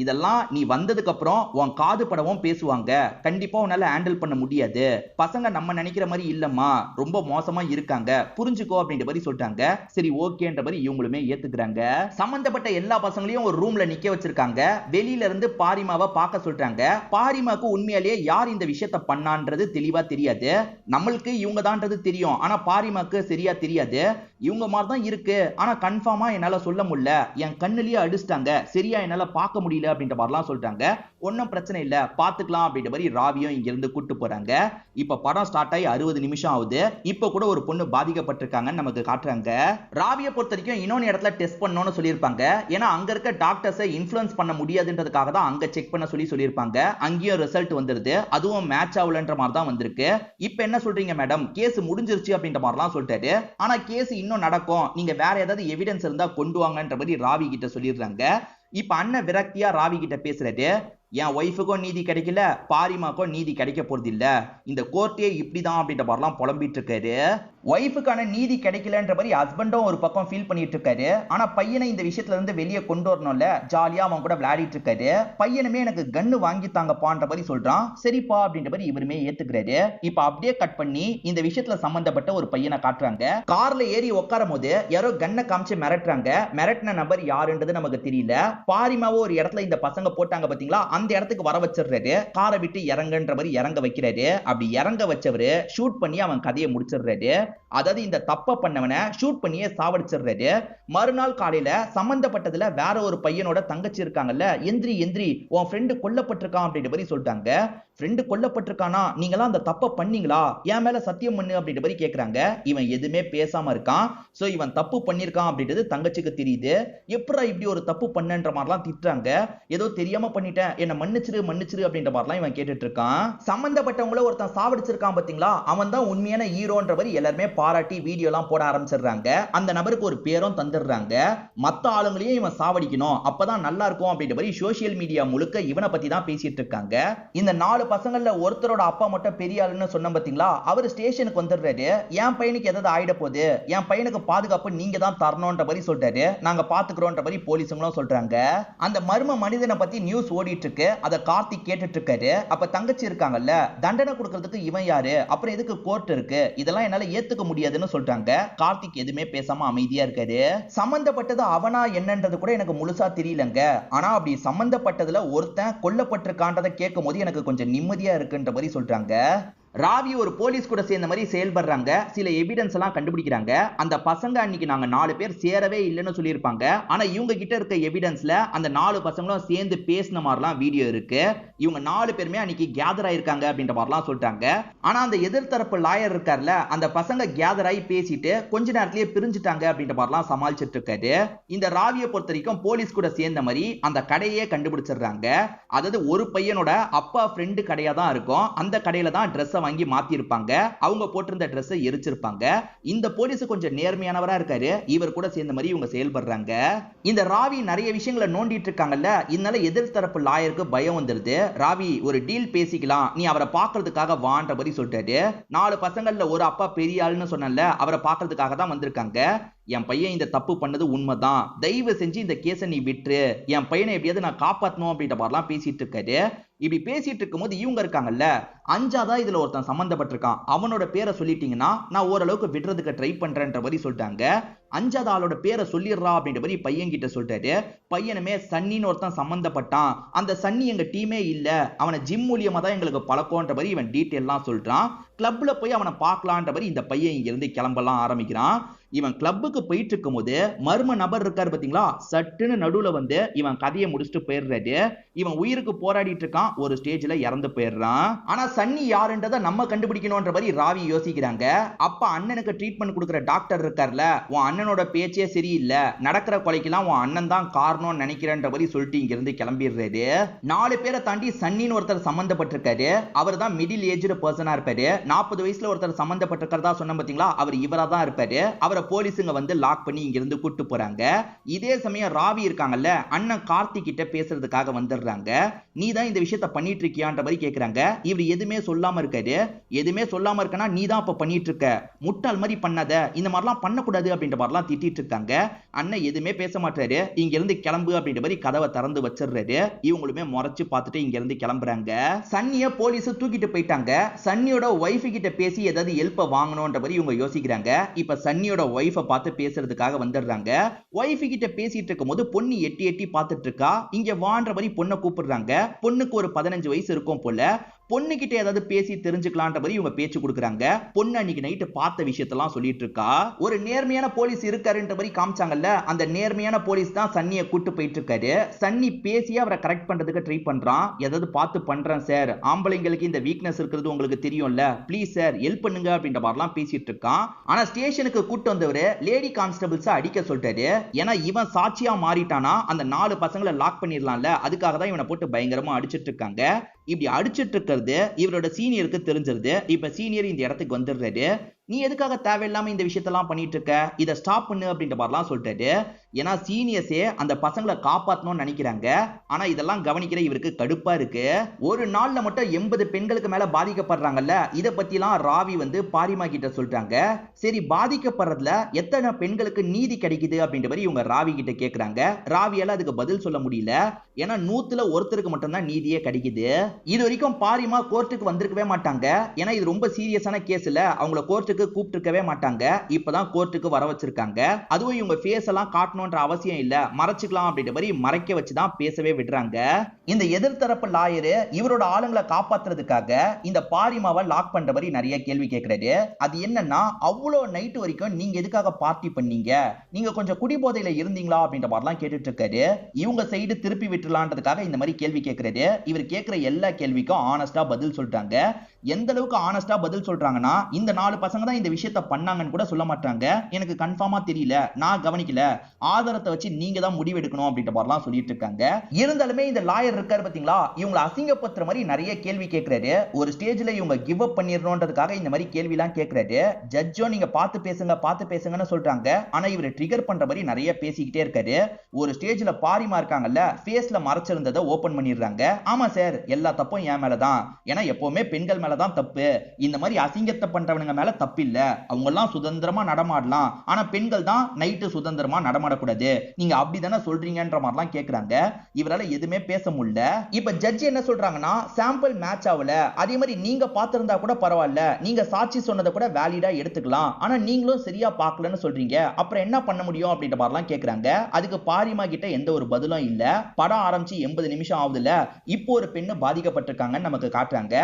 Speaker 1: இதெல்லாம் நீ வந்ததுக்கு அப்புறம் உன் காது படவும் பேசுவாங்க, கண்டிப்பா உன்னால ஹேண்டில் பண்ண முடியாது. பசங்க நம்ம நினைக்கிற மாதிரி இல்லம்மா, ரொம்ப மோசமா இருக்காங்க, புரிஞ்சுக்கோ அப்படின்ற மாதிரி சொல்றாங்க. சரி ஓகேன்ற மாதிரி இவங்களுமே ஏத்துக்கிறாங்க. சம்பந்தப்பட்ட எல்லா பசங்களையும் ஒரு ரூம்ல நிக்க வச்சிருக்காங்க. வெளியில இருந்து பாரிமாவை பார்க்க சொல்றாங்க. பாரிமாக்கு உண்மையாலேயே யார் இந்த விஷயத்தை பண்ணான்றது தெளிவா தெரியாது. நம்மளுக்கு இவங்க தான்றது தெரியும், ஆனா பாரிமாக்கு சரியா தெரியாது. இவங்க மாதிரி தான் இருக்கு, ஆனா கன்ஃபார்மா என்னால சொல்ல முடியல, என் கண்ணுலயே அடிச்சிட்டாங்க, சரியா என்னால பார்க்க முடியல அப்படின்ற மாதிரிலாம் சொல்றாங்க. ஒன்னும் பிரச்சனை இல்ல, பாத்துக்கலாம் அப்படின்ற மாதிரி ராவியும் இங்க இருந்து கூட்டு போறாங்க. இப்ப படம் ஸ்டார்ட் ஆகி 60 நிமிஷம் ஆகுது. இப்ப கூட ஒரு பொண்ணு பாதிக்கப்பட்டிருக்காங்கன்னு நமக்கு காட்டுறாங்க. ராவியை பொறுத்த வரைக்கும் இன்னொரு இடத்துல டெஸ்ட் பண்ணணும்னு சொல்லியிருப்பாங்க. ஏன்னா அங்க இருக்க டாக்டர்ஸை இன்ஃப்ளூயன்ஸ் பண்ண முடியாதுன்றதுக்காக தான் அங்க செக் பண்ண சொல்லியிருப்பாங்க. அங்கேயும் ரிசல்ட் வந்துருது, அதுவும் மேட்ச் ஆகலன்ற மாதிரி தான் வந்திருக்கு. இப்ப என்ன சொல்றீங்க மேடம், கேஸ் முடிஞ்சிருச்சு அப்படின்ற மாதிரிலாம் சொல்லிட்டாரு. ஆனா கேஸ் இன்னும் நடக்கும், நீங்க வேற ஏதாவது எவிடன்ஸ் இருந்தா கொண்டு வாங்கன்ற மாதிரி ராவி கிட்ட சொல்லிடுறாங்க. இப்ப அண்ணன் விரக்தியா ராவி கிட்ட பேசுறது, என் ஒய்ஃபுக்கும் நீதி கிடைக்கல, பாரிமாக்கும் நீதி கிடைக்க போறது இல்ல, இந்த கோர்ட்டே இப்படிதான் அப்படின்ற மாதிரிலாம் புலம்பிட்டு இருக்காரு. ஒய்ஃபுக்கான நீதி கிடைக்கலன்ற மாதிரி ஹஸ்பண்டும் ஒரு பக்கம் ஃபீல் பண்ணிட்டு இருக்காரு. ஆனா பையனை இந்த விஷயத்துல இருந்து வெளியே கொண்டு வரணும்ல, ஜாலியா அவன் கூட விளையாடிட்டு இருக்காரு. பையனுமே எனக்கு கன்னு வாங்கி தாங்கப்பான்ற மாதிரி சொல்றான். சரிப்பா அப்படின்ற மாதிரி இவருமே ஏத்துக்கிறாரு. இப்ப அப்படியே கட் பண்ணி இந்த விஷயத்துல சம்பந்தப்பட்ட ஒரு பையனை காட்டுறாங்க. கார்ல ஏறி உட்காரும் போது யாரோ கன்னை காமிச்சு மிரட்டுறாங்க. மிரட்டின நபர் யாருன்றது நமக்கு தெரியல. பாரிமாவோ ஒரு இடத்துல இந்த பசங்க போட்டாங்க பாத்தீங்களா, அந்த இடத்துக்கு வர வச்சிடுறாரு. காரை விட்டு இறங்குன்ற மாதிரி இறங்க வைக்கிறாரு. அப்படி இறங்க வச்சவரு ஷூட் பண்ணி அவன் கதையை முடிச்சிடுறாரு. அதாவது இந்த தப்ப பண்ணவனை ஷூட் பண்ணியே சாவடிச்சிடுறாரு. மறுநாள் காலையில சம்பந்தப்பட்டதுல வேற ஒரு பையனோட தங்கச்சி இருக்காங்கல்ல, எந்திரி உன் ஃப்ரெண்டு கொல்லப்பட்டிருக்கான் அப்படின்ற மாதிரி சொல்லிட்டாங்க. ஃப்ரெண்டு கொல்லப்பட்டிருக்கானா, நீங்களாம் அந்த தப்ப பண்ணீங்களா, என் மேல சத்தியம் பண்ணு அப்படின்ற மாதிரி கேக்குறாங்க. இவன் எதுவுமே பேசாம இருக்கான். சோ இவன் தப்பு பண்ணிருக்கான் அப்படின்றது தங்கச்சிக்கு தெரியுது. எப்படா இப்படி ஒரு தப்பு பண்ணன்ற மாதிரிலாம் திட்டுறாங்க. ஏதோ தெரியாம பண்ணிட்டேன், என்ன மன்னிச்சிரு அப்படின்ற மாதிரிலாம் இவன் கேட்டுட்டு இருக்கான். சம்பந்தப்பட்டவங்கள ஒருத்தன் சாவடிச்சிருக்கான் பாத்தீங்களா, அவன் தான் உண்மையான ஹீரோன்ற மாதிரி எல்லாருமே எல்லாருமே பாராட்டி வீடியோ எல்லாம் போட ஆரம்பிச்சிடுறாங்க. அந்த நபருக்கு ஒரு பேரும் தந்துடுறாங்க. மத்த ஆளுங்களையும் இவன் சாவடிக்கணும், அப்பதான் நல்லா இருக்கும் அப்படின்ற மாதிரி சோசியல் மீடியா முழுக்க இவனை பத்தி தான் பேசிட்டு இருக்காங்க. இந்த 4 பசங்கள்ல ஒருத்தரோட அப்பா மட்டும் பெரிய ஆளுன்னு சொன்ன பாத்தீங்களா, அவர் ஸ்டேஷனுக்கு வந்துடுறாரு. என் பையனுக்கு ஏதாவது ஆயிட போகுது, என் பையனுக்கு பாதுகாப்பு நீங்க தான் தரணும்ன்ற மாதிரி சொல்றாரு. நாங்க பாத்துக்கிறோம்ன்ற மாதிரி போலீஸுங்களும் சொல்றாங்க. அந்த மர்ம மனிதனை பத்தி நியூஸ் ஓடிட்டு இருக்கு. அத கார்த்திக் கேட்டுட்டு இருக்காரு. அப்ப தங்கச்சி இருக்காங்கல்ல, தண்டனை கொடுக்கிறதுக்கு இவன் யாரு, அப்புறம் எதுக்கு கோர்ட் இருக்கு, இதெல்லாம் என்னால ஏத்துக்க முடியாதுன்னு சொல்றாங்க. கார்த்திக் எதுவுமே பேசாம அமைதியா இருக்காரு. சம்பந்தப்பட்டது அவனா என்னன்றது கூட எனக்கு முழுசா தெரியலங்க, ஆனா அப்படி சம்பந்தப்பட்டதுல ஒருத்தன் கொல்லப்பட்டிருக்கான்றதை கேட்கும் போது எனக்கு கொஞ்சம் நிம்மதியா இருக்குன்ற மாதிரி சொல்றாங்க. ராவி ஒரு போலீஸ் கூட சேர்ந்த மாதிரி செயல்படுறாங்க. சில எவிடன்ஸ் எல்லாம் கண்டுபிடிக்கிறாங்க. அந்த பசங்க அன்னைக்கு நாங்க 4 பேர் சேரவே இல்லைன்னு சொல்லியிருப்பாங்க. ஆனா இவங்க கிட்ட இருக்க எவிடன்ஸ்ல அந்த 4 பசங்களும் சேர்ந்து பேசின மாதிரிலாம் வீடியோ இருக்கு. இவங்க 4 பேருமே அன்னைக்கு கேதர் ஆயிருக்காங்க அப்படின்ற மாதிரிலாம் சொல்றாங்க. ஆனா அந்த எதிர்த்தரப்பு லாயர் இருக்கார்ல, அந்த பசங்க கேதர் ஆகி பேசிட்டு கொஞ்ச நேரத்திலேயே பிரிஞ்சுட்டாங்க அப்படின்ற மாதிரிலாம் சமாளிச்சிட்டு இருக்காரு. இந்த ராவியை பொறுத்த வரைக்கும் போலீஸ் கூட சேர்ந்த மாதிரி அந்த கடையே கண்டுபிடிச்சிடுறாங்க. அதாவது ஒரு பையனோட அப்பா ஃப்ரெண்டு கடையா தான் இருக்கும். அந்த கடையில தான் ட்ரெஸ் வாங்கி மாத்தி இருப்பாங்க. அவங்க போட்டிருந்த ட்ரெஸ்ஸை எரிச்சிருப்பாங்க. இந்த போலீஸ் கொஞ்சம் நேர்மையானவரா இருக்காரு. இவர் கூட சேர்ந்த மாதிரி இவங்க செயல்படுறாங்க. இந்த ராவி நிறைய விஷயங்களை நோண்டிட்டு இருக்காங்கல்ல, இதனால எதிர்த்தரப்பு லாயருக்கு பயம் வந்துருது. ராவி ஒரு டீல் பேசிக்கலாம், நீ அவரை பார்க்கிறதுக்காக வான்ற மாதிரி சொல்லிட்டாரு. 4 பசங்கள்ல ஒரு அப்பா பெரிய ஆளுன்னு சொன்னல, அவரை பார்க்கிறதுக்காக தான் வந்திருக்காங்க. என் பையன் இந்த தப்பு பண்ணது உண்மைதான், தயவு செஞ்சு இந்த கேஸை நீ விட்டுரு, என் பையனை எப்படியாவது நான் காப்பாற்றணும் அப்படின்ற மாதிரிலாம் பேசிட்டு இருக்காரு. இப்படி பேசிட்டு இருக்கும்போது இவங்க இருக்காங்கல்ல, 5ஆவதா இதுல ஒருத்தன் சம்பந்தப்பட்டிருக்கான், அவனோட பேரை சொல்லிட்டீங்கன்னா நான் ஓரளவுக்கு விடுறதுக்கு ட்ரை பண்றேன்ற மாதிரி சொல்லிட்டாங்க. 5ஆவது ஆளோட பேரை சொல்லிடுறா அப்படின்ற மாதிரி பையன் கிட்ட சொல்லிட்டாரு. பையனுமே சன்னின்னு ஒருத்தன் சம்பந்தப்பட்டான், அந்த சன்னி எங்க டீமே இல்ல, அவனை ஜிம் மூலியமா தான் எங்களுக்கு பழக்கம்ன்ற மாதிரி இவன் டீட்டெயிலாம் சொல்றான். கிளப்ல போய் அவனை பார்க்கலான்ற மாதிரி இந்த பையன் இங்க இருந்து கிளம்பலாம் ஆரம்பிக்கிறான். இவன் கிளப்புக்கு போயிட்டு இருக்கும் போது மர்ம நபர் இருக்காரு பாத்தீங்களா, சட்டுன்னு நடுவுல வந்து இவன் கதையை முடிச்சுட்டு போயிடுறாரு. இவன் உயிருக்கு போராடிட்டு இருக்கான், ஒரு ஸ்டேஜ்ல இறந்து போயிடுறான். ஆனா சன்னி யாருன்றதை நம்ம கண்டுபிடிக்கணும்ன்ற மாதிரி ராவி யோசிக்கிறாங்க. அப்ப அண்ணனுக்கு ட்ரீட்மெண்ட் கொடுக்குற டாக்டர் இருக்கார்ல, உன் அண்ணனோட பேச்சே சரியில்லை, நடக்கிற கொலைக்கெல்லாம் உன் அண்ணன் தான் காரணம் நினைக்கிறேன்ற மாதிரி சொல்லிட்டு இங்க இருந்து கிளம்பிடுறாரு. 4 பேரை தாண்டி சன்னின்னு ஒருத்தர் சம்பந்தப்பட்டிருக்காரு. அவர் தான் மிடில் ஏஜ்டு பர்சனா இருப்பாரு. 40 வயசுல ஒருத்தர் சம்பந்தப்பட்டிருக்கிறதா சொன்ன பாத்தீங்களா, அவர் இவரா தான் இருப்பாரு. அவரை போலீஸுங்க வந்து லாக் பண்ணி இங்க இருந்து கூட்டு போறாங்க. இதே சமயம் ராவி இருக்காங்கல்ல, அண்ணன் கார்த்திக் கிட்ட பேசுறதுக்காக வந்துடுறாங்க. நீ தான் இந்த விஷயத்தை பண்ணிட்டு இருக்கியான்ற மாதிரி கேக்குறாங்க. இவர் எதுவுமே சொல்லாம இருக்காரு. எதுவுமே சொல்லாம இருக்கனா நீ தான் இப்ப பண்ணிட்டு இருக்க, முட்டாள் மாதிரி பண்ணாத, இந்த மாதிரிலாம் பண்ணக்கூடாது அப்படின்ற மாதிரிலாம் திட்டிட்டு இருக்காங்க. அண்ணன் எதுவுமே பேச மாட்டாரு. இங்க இருந்து கிளம்பு அப்படின்ற மாதிரி கதவை திறந்து வச்சிடுறாரு. இவங்களுமே முறைச்சு பார்த்துட்டு இங்க இருந்து கிளம்புறாங்க. சன்னிய போலீஸ் தூக்கிட்டு போயிட்டாங்க. சன்னியோட ஒய்ஃப் கிட்ட பேசி ஏதாவது ஹெல்ப் வாங்கணும்ன்ற மாதிரி இவங்க யோசிக்கிறாங்க. இப்ப சன்னியோட ஒய்ஃபை பார்த்து பேசுறதுக்காக வந்துடுறாங்க. ஒய்ஃப் கிட்ட பேசிட்டு இருக்கும் போது பொண்ணு எட்டி எட்டி பார்த்துட்டு இருக்கா. இங்க வான்ற மாதிரி பொண்ணை கூப்பிடுறாங்க. பொண்ணுக்கு ஒரு 15 வயசு இருக்கும் போல. பொண்ணு கிட்ட ஏதாவது பேசி தெரிஞ்சுக்கலான்ற மாதிரி இவங்க பேச்சு கொடுக்குறாங்க. பொண்ணு அன்னைக்கு நைட்டு பார்த்த விஷயத்தெல்லாம் சொல்லிட்டு இருக்கா. ஒரு நேர்மையான போலீஸ் இருக்காருன்ற மாதிரி காமிச்சாங்கல்ல, அந்த நேர்மையான போலீஸ் தான் சன்னியை கூட்டு போயிட்டு இருக்காரு. சன்னி பேசி அவரை கரெக்ட் பண்றதுக்கு ட்ரை பண்றான். ஏதாவது பார்த்து பண்றேன் சார், ஆம்பளைங்களுக்கு இந்த வீக்னஸ் இருக்கிறது உங்களுக்கு தெரியும்ல, ப்ளீஸ் சார் ஹெல்ப் பண்ணுங்க அப்படின்ற மாதிரிலாம் பேசிட்டு இருக்கான். ஆனா ஸ்டேஷனுக்கு கூட்டு வந்தவரு லேடி கான்ஸ்டபிள்ஸ் அடிக்க சொல்லிட்டாரு. ஏன்னா இவன் சாட்சியா மாறிட்டானா அந்த 4 பசங்களை லாக் பண்ணிடலாம்ல, அதுக்காக தான் இவனை போட்டு பயங்கரமா அடிச்சிட்டு இருக்காங்க. இப்படி அடிச்சிட்டு இருக்கிறது இவரோட சீனியருக்கு தெரிஞ்சிருது. இப்ப சீனியர் இந்த இடத்துக்கு வந்துடுறாரு. நீ எதுக்காக தேவையில்லாம இந்த விஷயத்தெல்லாம் பண்ணிட்டு இருக்க, இதை ஸ்டாப் பண்ணு அப்படின்ற மாதிரிலாம் சொல்லிட்டாரு. ஏன்னா சீனியர்ஸே அந்த பசங்களை காப்பாற்றணும்னு நினைக்கிறாங்க. ஆனா இதெல்லாம் கவனிக்கிற இவருக்கு கடுப்பா இருக்கு. ஒரு நாள்ல மட்டும் 80 பெண்களுக்கு மேல பாதிக்கப்படுறாங்கல்ல, இதை பத்திலாம் ராவி வந்து பாரிமா கிட்ட சொல்றாங்க. சரி, பாதிக்கப்படுறதுல எத்தனை பெண்களுக்கு நீதி கிடைக்குது அப்படின்ற மாதிரி இவங்க ராவி கிட்ட கேக்குறாங்க. ராவியால அதுக்கு பதில் சொல்ல முடியல. ஏன்னா 100ல ஒருத்தருக்கு மட்டும்தான் நீதியே கிடைக்குது. இது வரைக்கும் பாரிமா கோர்ட்டுக்கு வந்திருக்கவே மாட்டாங்க. ஏன்னா இது ரொம்ப சீரியஸான கேஸ் இல்ல, அவங்கள கோர்ட்டுக்கு கூப்பிட்டுருக்கவே மாட்டாங்க. இப்பதான் கோர்ட்டுக்கு வர வச்சிருக்காங்க. அதுவும் இவங்க ஃபேஸ் எல்லாம் காட்டணும்ன்ற அவசியம் இல்ல, மறைச்சுக்கலாம் அப்படின்ற மாதிரி மறைக்க வச்சுதான் பேசவே விடுறாங்க. இந்த எதிர்த்தரப்பு லாயரு இவரோட ஆளுங்களை காப்பாத்துறதுக்காக இந்த பாரிமாவை லாக் பண்ற மாதிரி நிறைய கேள்வி கேட்கிறாரு. அது என்னன்னா, அவ்வளவு நைட் வரைக்கும் நீங்க எதுக்காக பார்ட்டி பண்ணீங்க, நீங்க கொஞ்சம் குடிபோதையில இருந்தீங்களா அப்படின்ற மாதிரிலாம் கேட்டுட்டு இருக்காரு. இவங்க சைடு திருப்பி விட்டுலான்றதுக்காக இந்த மாதிரி கேள்வி கேட்கிறாரு. இவர் கேட்கிற எல்லா கேள்விக்கும் ஆனஸ்டா பதில் சொல்லிட்டாங்க. எந்த அளவுக்கு ஆனஸ்டா பதில் சொல்றாங்கன்னா, இந்த 4 பசங்க தான் இந்த விஷயத்த பண்ணாங்கன்னு கூட சொல்ல மாட்டாங்க. எனக்கு கன்ஃபார்மா தெரியல, நான் கவனிக்கல, ஆதாரத்தை வச்சு நீங்க தான் முடிவு எடுக்கணும் அப்படின்ற மாதிரிலாம் சொல்லிட்டு இருக்காங்க. இருந்தாலுமே இந்த லாயர் இருக்காரு பாத்தீங்களா, இவங்களை அசிங்கப்படுத்துற மாதிரி நிறைய கேள்வி கேட்கிறாரு. ஒரு ஸ்டேஜ்ல இவங்க கிவ் அப் பண்ணிடணும்ன்றதுக்காக இந்த மாதிரி கேள்வி எல்லாம் கேட்கிறாரு. ஜட்ஜும் நீங்க பார்த்து பேசுங்கன்னு சொல்றாங்க. ஆனா இவரை ட்ரிகர் பண்ற மாதிரி நிறைய பேசிக்கிட்டே இருக்காரு. ஒரு ஸ்டேஜ்ல பாரிமா இருக்காங்கல்ல, ஃபேஸ்ல மறைச்சிருந்ததை ஓபன் பண்ணிடுறாங்க. ஆமா சார், எல்லா தப்பும் என் மேலதான். ஏன்னா எப்பவுமே பெண்கள் மேலதான் தப்பு. இந்த மாதிரி அசிங்கத்தை பண்றவனுங்க மேல தப்பு இல்ல. அவங்க எல்லாம் சுதந்திரமா நடமாடலாம். ஆனா பெண்கள் தான் நைட்டு சுதந்திரமா நடமாடக்கூடாது. நீங்க அப்படிதானே சொல்றீங்கன்ற மாதிரிலாம் கேக்குறாங்க. இவரால எதுவுமே பேச முடியல. இப்ப ஜட்ஜ் என்ன சொல்றாங்கன்னா, சாம்பிள் மேட்ச் ஆகல, அதே மாதிரி நீங்க பார்த்திருந்தா கூட பரவாயில்ல, நீங்க சாட்சி சொன்னதை கூட வேலிடா எடுத்துக்கலாம். ஆனா நீங்களும் சரியா பார்க்கலன்னு சொல்றீங்க, அப்புறம் என்ன பண்ண முடியும் அப்படின்ற மாதிரிலாம் கேக்குறாங்க. அதுக்கு பாரிமா கிட்ட எந்த ஒரு பதிலும் இல்ல. படம் ஆரம்பிச்சு 80 நிமிஷம் ஆகுதுல, இப்போ ஒரு பெண்ணு பாதிக்கப்பட்டிருக்காங்கன்னு நமக்கு காட்டுறாங்க.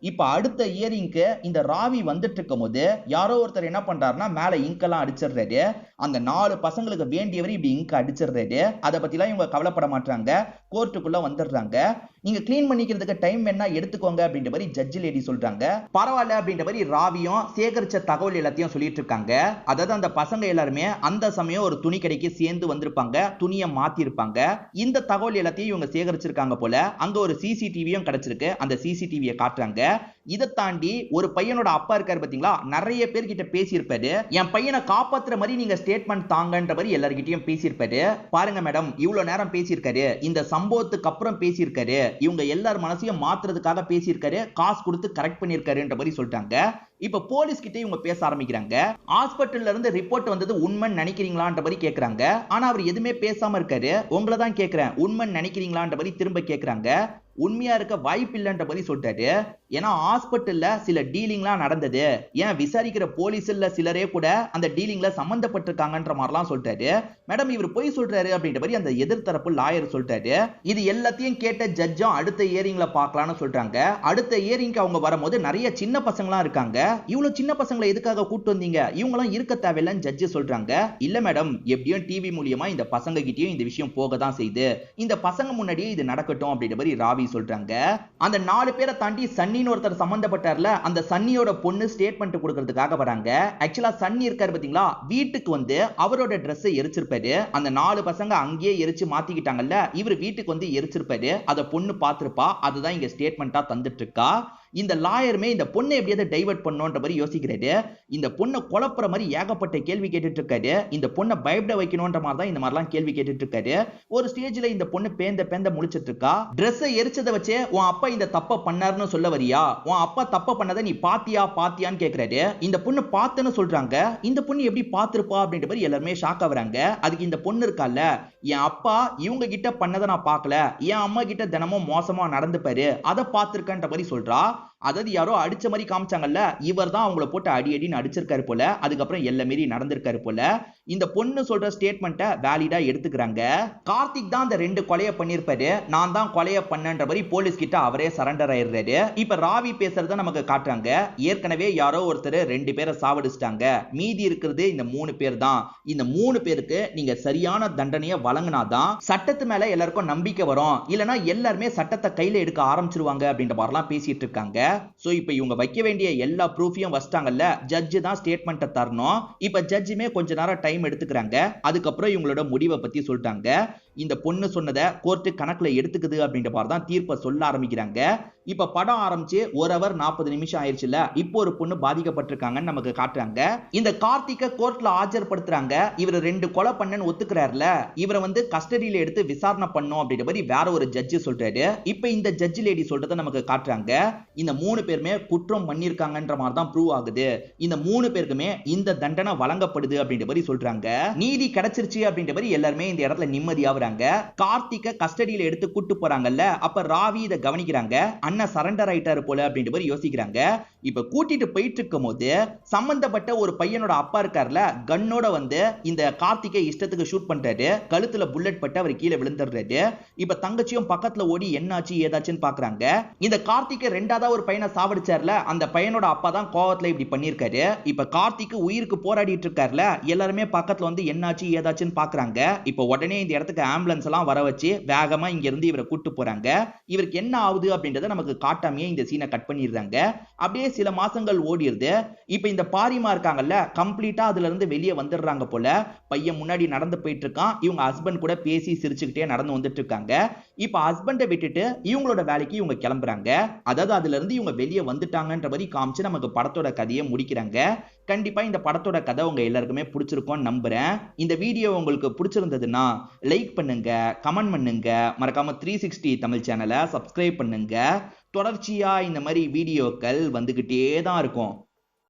Speaker 1: இப்ப அடுத்த இயரிங்க்கு இந்த ராவி வந்துட்டு இருக்கும் போது யாரோ ஒருத்தர் என்ன பண்றாருன்னா, மேல இங்கெல்லாம் அடிச்சிடுறாரு. அந்த 4 பசங்களுக்கு வேண்டியவர் இப்படி இங்க அடிச்சிடுறாரு. அதை பத்திலாம் இவங்க கவலைப்பட மாட்டாங்க. கோர்ட்டுக்குள்ள வந்துடுறாங்க. நீங்க கிளீன் பண்ணிக்கிறதுக்கு டைம் வேணா எடுத்துக்கோங்க அப்படின்ற மாதிரி ஜட்ஜ் லேடி சொல்றாங்க. பரவாயில்ல அப்படின்ற மாதிரி ராவியும் சேகரிச்ச தகவல் எல்லாத்தையும் சொல்லிட்டு இருக்காங்க. அதாவது அந்த பசங்க எல்லாருமே அந்த சமயம் ஒரு துணி கடைக்கு சேர்ந்து வந்திருப்பாங்க, துணியை மாத்தி இருப்பாங்க. இந்த தகவல் எல்லாத்தையும் இவங்க சேகரிச்சிருக்காங்க போல. அங்க ஒரு சிசிடிவியும் கிடைச்சிருக்கு. அந்த சிசிடிவியை காட்டுறாங்க. இதை தாண்டி ஒரு பையனோட அப்பா இருக்காரு பாத்தீங்களா, நிறைய பேர்கிட்ட பேசியிருப்பாரு. என் பையனை காப்பாத்துற மாதிரி நீங்க ஸ்டேட்மெண்ட் தாங்கன்ற மாதிரி எல்லார்கிட்டயும் பேசியிருப்பாரு. பாருங்க மேடம், இவ்வளவு நேரம் பேசியிருக்காரு, இந்த சம்பவத்துக்கு அப்புறம் பேசியிருக்காரு, இவங்க எல்லார் மனசையும் மாத்துறதுக்காக பேசியிருக்காரு, காசு கொடுத்து கரெக்ட் பண்ணியிருக்காருன்ற மாதிரி சொல்லிட்டாங்க. இப்ப போலீஸ் கிட்ட இவங்க பேச ஆரம்பிக்கிறாங்க. ஹாஸ்பிட்டல்ல இருந்து ரிப்போர்ட் வந்தது உண்மைன்னு நினைக்கிறீங்களான்ற மாதிரி கேக்குறாங்க. ஆனா அவர் எதுவுமே பேசாம இருக்காரு. உங்களை தான் கேக்குறேன், உண்மைன்னு நினைக்கிறீங்களான்ற மாதிரி திரும்ப கேக்குறாங்க. உண்மையா இருக்க வாய்ப்பு இல்லைன்ற மாதிரி சொல்லிட்டாரு. ஏன்னா ஹாஸ்பிட்டல்ல சில டீலிங்லாம் நடந்தது, ஏன் விசாரிக்கிற போலீஸ்ல சிலரே கூட அந்த டீலிங்ல சம்பந்தப்பட்டிருக்காங்கன்ற மாதிரிலாம் சொல்லிட்டாரு. மேடம் இவர் போய் சொல்றாரு அப்படின்ற மாதிரி அந்த எதிர்த்தரப்பு லாயர் சொல்லிட்டாரு. இது எல்லாத்தையும் கேட்ட ஜட்ஜும் அடுத்த இயரிங்ல பார்க்கலாம்னு சொல்றாங்க. அடுத்த இயரிங்க்கு அவங்க வரும்போது நிறைய சின்ன பசங்களாம் இருக்காங்க. இவ்வளவு சின்ன பசங்களை எதுக்காக கூட்டு வந்தீங்க, இவங்களாம் இருக்க தேவையில்லைன்னு ஜட்ஜ் சொல்றாங்க. இல்ல மேடம், எப்படியும் டிவி மூலியமா இந்த பசங்க கிட்டயும் இந்த விஷயம் போக தான் செய்யுது, இந்த பசங்க முன்னாடியே இது நடக்கட்டும் அப்படின்ற மாதிரி ராவி சொல்றாங்க. அந்த 4 பேரை தாண்டி சன்னின்னு ஒருத்தர் சம்பந்தப்பட்டார்ல, அந்த சன்னியோட பொண்ணு ஸ்டேட்மெண்ட் கொடுக்கிறதுக்காக வராங்க. ஆக்சுவலா சன்னி இருக்காரு பாத்தீங்களா, வீட்டுக்கு வந்து அவரோட Dress எரிச்சிருப்பாரு. அந்த 4 பசங்க அங்கேயே எரிச்சு மாத்திக்கிட்டாங்கல்ல, இவர் வீட்டுக்கு வந்து எரிச்சிருப்பாரு. அத பொண்ணு பார்த்திருப்பா. அதுதான் இங்க ஸ்டேட்மெண்டா தந்துட்டு இருக்கா. இந்த லாயருமே இந்த பொண்ணை எப்படியாவது டைவர்ட் பண்ணணும்ன்ற மாதிரி யோசிக்கிறாரு. இந்த பொண்ணை குழப்புற மாதிரி ஏகப்பட்ட கேள்வி கேட்டுட்டு இருக்காரு. இந்த பொண்ணை பயப்பட வைக்கணும்ன்ற மாதிரி தான் இந்த மாதிரிலாம் கேள்வி கேட்டுட்டு இருக்காரு. ஒரு ஸ்டேஜ்ல இந்த பொண்ணு பேந்த முழிச்சிட்டு இருக்கா. Dress எரிச்சதை வச்சே உன் அப்பா இந்த தப்ப பண்ணாருன்னு சொல்ல வரியா, உன் அப்பா தப்ப பண்ணதை நீ பாத்தியான்னு கேக்குறாரு. இந்த பொண்ணு பார்த்தேன்னு சொல்றாங்க. இந்த பொண்ணு எப்படி பார்த்திருப்பா அப்படின்ற மாதிரி எல்லாருமே ஷாக் ஆகுறாங்க. அதுக்கு இந்த பொண்ணு இருக்கால, என் அப்பா இவங்க கிட்ட பண்ணதை நான் பார்க்கல, என் அம்மா கிட்ட தினமும் மோசமா நடந்துப்பாரு, அதை பார்த்திருக்கன்ற மாதிரி சொல்றா. அதாவது யாரோ அடிச்ச மாதிரி காமிச்சாங்கல்ல, இவர் தான் அவங்கள போட்டு அடின்னு அடிச்சிருக்காரு போல. அதுக்கப்புறம் எல்லா மீறி நடந்திருக்காரு போல. இந்த பொண்ணு சொல்ற ஸ்டேட்மெண்ட்டை வேலிடா எடுத்துக்கிறாங்க. கார்த்திக் தான் அந்த 2 கொலையை பண்ணிருப்பாரு, நான் தான் கொலையை பண்ணன்ற மாதிரி போலீஸ் கிட்ட அவரே சரண்டர் ஆயிடுறாரு. இப்ப ராவி பேசுறத நமக்கு காட்டுறாங்க. ஏற்கனவே யாரோ ஒருத்தர் 2 பேரை சாவடிச்சிட்டாங்க, மீதி இருக்கிறது இந்த 3 பேர் தான். இந்த 3 பேருக்கு நீங்க சரியான தண்டனையை வழங்கினாதான் சட்டத்து மேல எல்லாருக்கும் நம்பிக்கை வரும், இல்லனா எல்லாருமே சட்டத்தை கையில எடுக்க ஆரம்பிச்சிருவாங்க அப்படின்ற மாதிரிலாம் பேசிட்டு இருக்காங்க. சோ இப்போ இவங்க வைக்க வேண்டிய எல்லா ப்ரூஃபையும் வச்சிட்டாங்கல்ல, ஜட்ஜ் தான் ஸ்டேட்மெண்ட்டை தரணும். இப்ப ஜட்ஜுமே கொஞ்ச நேரம் டைம் எடுத்துக்கிறாங்க. அதுக்கப்புறம் இவங்களோட முடிவை பத்தி சொல்லிட்டாங்க. இந்த பொண்ணு சொன்னதை கோர்ட்டு கணக்குல எடுத்துக்குது அப்படின்ற மாதிரி தான் தீர்ப்பை சொல்ல ஆரம்பிக்கிறாங்க. இப்ப படம் ஆரம்பிச்சு 1 hour 40 நிமிஷம் ஆயிடுச்சுல, இப்போ ஒரு பொண்ணு பாதிக்கப்பட்டிருக்காங்கன்னு நமக்கு காட்டுறாங்க. இந்த கார்த்திகை கோர்ட்ல ஆஜர்படுத்துறாங்க. இவர் 2 கொலை பண்ணன்னு ஒத்துக்கிறாருல, இவரை வந்து கஸ்டடியில எடுத்து விசாரணை பண்ணும் அப்படின்ற மாதிரி வேற ஒரு ஜட்ஜ் சொல்றாரு. இப்ப இந்த ஜட்ஜ் லேடி சொல்றதை நமக்கு காட்டுறாங்க. இந்த 3 பேருமே குற்றம் பண்ணிருக்காங்கன்ற மாதிரி தான் ப்ரூவ் ஆகுது. இந்த 3 பேருக்குமே இந்த தண்டனை வழங்கப்படுது அப்படின்ற மாதிரி சொல்றாங்க. நீதி கிடைச்சிருச்சு அப்படின்ற மாதிரி எல்லாருமே இந்த இடத்துல நிம்மதியாகிறாங்க. கார்த்திகை கஸ்டடியில எடுத்து கூட்டு போறாங்கல்ல, அப்ப ராவி இதை கவனிக்கிறாங்க. அண்ணன் சரண்டர் ஆயிட்டாரு போல அப்படின்ற மாதிரி யோசிக்கிறாங்க. இப்ப கூட்டிட்டு போயிட்டு இருக்கும் போது சம்பந்தப்பட்ட ஒரு பையனோட அப்பா இருக்காருல, கன்னோட வந்து இந்த கார்த்திகை இஷ்டத்துக்கு ஷூட் பண்றாரு. கழுத்துல புல்லட் பட்டு அவர் கீழே விழுந்துடுறாரு. இப்ப தங்கச்சியும் பக்கத்துல ஓடி என்னாச்சு ஏதாச்சுன்னு பாக்குறாங்க. இந்த கார்த்திகை 2ஆவது ஒரு பையனை சாவடிச்சார்ல, அந்த பையனோட அப்பா தான் கோவத்துல இப்படி பண்ணிருக்காரு. இப்ப கார்த்திக்கு உயிருக்கு போராடிட்டு இருக்காருல, எல்லாருமே பக்கத்துல வந்து என்னாச்சு ஏதாச்சுன்னு பாக்குறாங்க. இப்ப உடனே இந்த இடத்துக்கு ஆம்புலன்ஸ் எல்லாம் வர வச்சு வேகமா இங்க இருந்து இவரை கூட்டு போறாங்க. இவருக்கு என்ன ஆகுது அப்படின்றத நமக்கு காட்டாமையே இந்த சீனை கட் பண்ணிடுறாங்க. அப்படியே சில மாசங்கள் ஓடிடுது. இப்ப இந்த பாரிமா இருக்காங்கல்ல, கம்ப்ளீட்டா அதுல இருந்து வெளியே வந்துடுறாங்க போல. பையன் முன்னாடி நடந்து போயிட்டு இருக்கான். இவங்க ஹஸ்பண்ட் கூட பேசி சிரிச்சுக்கிட்டே நடந்து வந்துட்டு இருக்காங்க. இப்ப ஹஸ்பண்டை விட்டுட்டு இவங்களோட வேலைக்கு இவங்க கிளம்புறாங்க. அதாவது அதுல இருந்து இவங்க வெளியே வந்துட்டாங்கன்ற மாதிரி காமிச்சு நமக்கு படத்தோட கதையை முடிக்கிறாங்க. கண்டிப்பா இந்த படத்தோட கதை உங்க எல்லாருக்குமே பிடிச்சிருக்கும்னு நம்புறேன். இந்த வீடியோ உங்களுக்கு பிடிச்சிருந்ததுன்னா லைக் பண்ணுங்க, கமெண்ட் பண்ணுங்க, மறக்காம 360 தமிழ் சேனலை சப்ஸ்கிரைப் பண்ணுங்க. தொடர்ச்சியா இந்த மாதிரி வீடியோக்கள் வந்துகிட்டே தான் இருக்கும்.